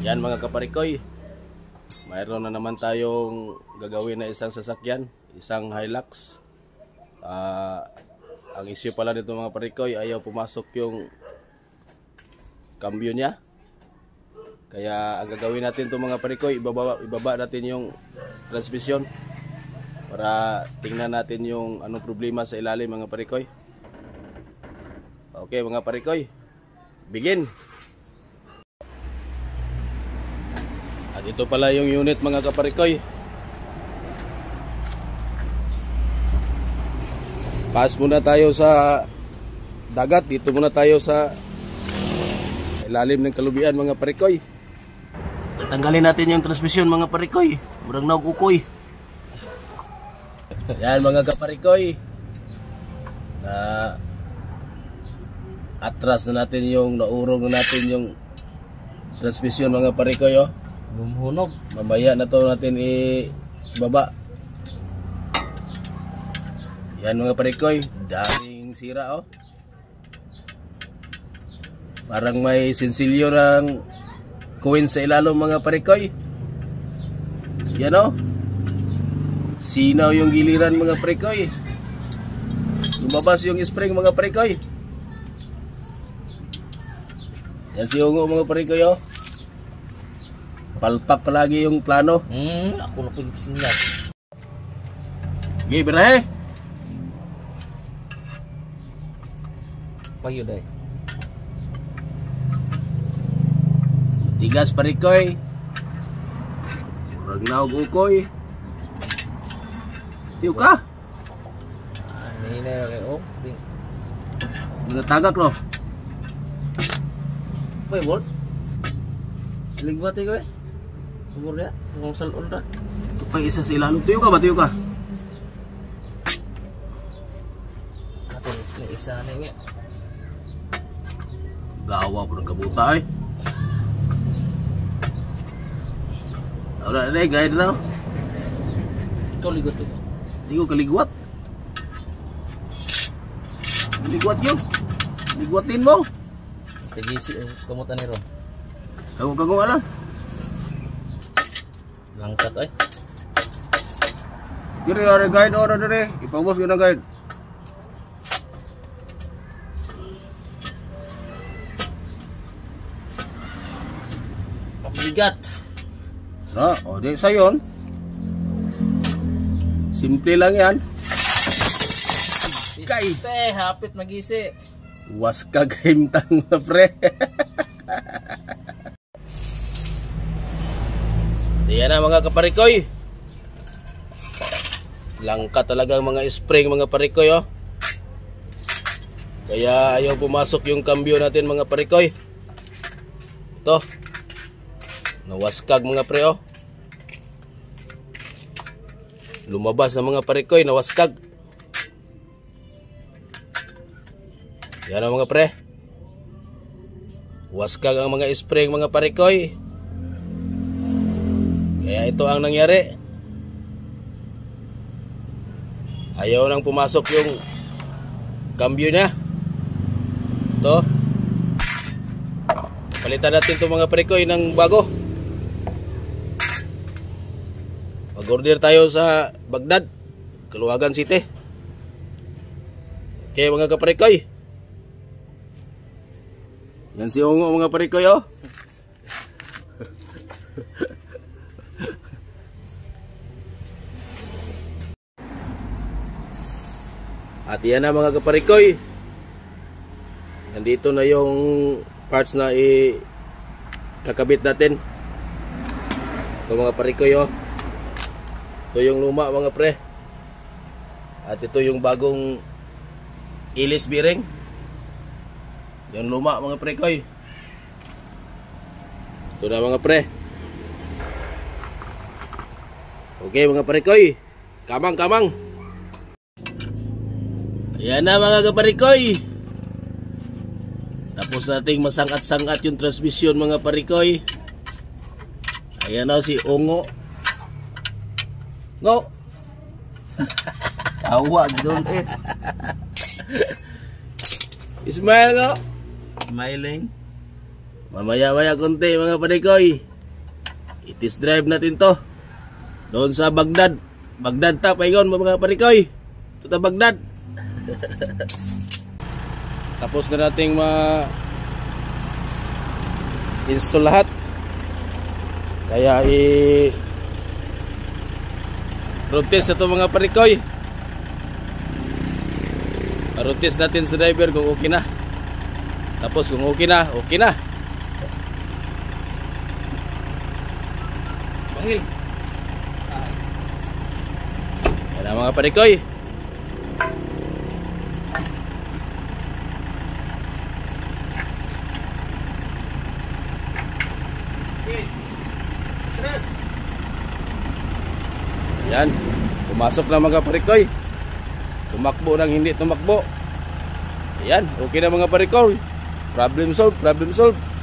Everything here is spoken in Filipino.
Yan mga kaparikoy, mayroon na naman tayong gagawin na isang sasakyan, isang Hilux. Ang issue pala nito mga parikoy, ayaw pumasok yung cambio niya. Kaya ang gagawin natin ito mga parikoy, ibaba natin yung transmission para tingnan natin yung anong problema sa ilalim mga parikoy. Okay mga parikoy, begin! At ito pala yung unit mga kaparikoy. Pass muna tayo sa dagat. Dito muna tayo sa ilalim ng kalubian mga parikoy. Tatanggalin natin yung transmission mga parikoy. Murang naukukoy. Yan mga kaparikoy. Atras na natin yung naurong na natin yung transmission mga parikoy oh. Bumuhunog. Mamaya na to natin ibaba. Yan mga parikoy, daming sira oh. Parang may sensilyo ng coin sa ilalim mga parikoy. Yan oh. Sinaw yung giliran mga parikoy. Lumabas yung spring mga parikoy. Yan si Ungo mga parikoy oh. Palpak palagi yung plano. Ako na pag-ipising na. Okay, birahe. Payo day. Tigas parikoy. Murag naog ukoy. Tiyo ka. Nina kayo. Mga tagak no. Payo bol. Ligwat ko eh. Umur dia, ngomong salon dah. Ito pa isa sa ilalim. Tuyo ka ba? Tuyo ka? Atin, may isa na nga. Gawa po ng kabuta eh. Wala na eh, gaya na. Ikaw ligot ito. Hindi ko kaligwat. Ligwat yun. Ligwatin mo. Tegisi kamutan ni Ron. Kago alam. Langkat ay. Dire are guide ora dire. Ipaubos ko na guide. Mabigat. Na, o di sayon. Simple lang yan. Kay. Hapit magisi. Was ka gaimtang na pre. Diyan na mga kaparikoy. Langka talaga mga spring mga parikoy oh. Kaya ayaw pumasok yung cambio natin mga parikoy. Ito. Nawaskag mga pre oh. Lumabas na mga parikoy, nawaskag. Yan na mga pre. Waskag ang mga spring mga parikoy. Kaya ito ang nangyari. Ayaw nang pumasok yung cambio niya. Ito. Palitan natin itong mga parikoy ng bago. Mag-order tayo sa Baghdad, Kaluwagan City. Okay mga kaparikoy. Yan si Ungo mga parikoy oh. At yan na mga kaparikoy. Nandito na yung parts na kakabit natin. Ito mga parikoy oh. Ito yung luma mga pre. At ito yung bagong ilis bearing. Yung luma mga parikoy. Ito na mga pre. Okay mga parikoy. Kamang. Ayan na mga kaparikoy. Tapos nating masangat-sangat yung transmission mga parikoy. Ayan na si Ungo. Ngo. Tawa doon eh. Ismail ngo. Smiling. Mamaya-maya konti mga parikoy. I-test drive natin to. Doon sa Baghdad. Baghdad ta, paingon mga parikoy. Ito ta Baghdad. Tapos na nating install lahat. Kaya road test na ito mga parikoy. Road test natin sa driver kung okay na. Tapos kung okay na, okay na. Panggil. Yan na mga parikoy. Yan, pumasok na mga parikoy. Tumakbo nang hindi tumakbo. Ayan, okay na mga parikoy. Problem solved, problem solved.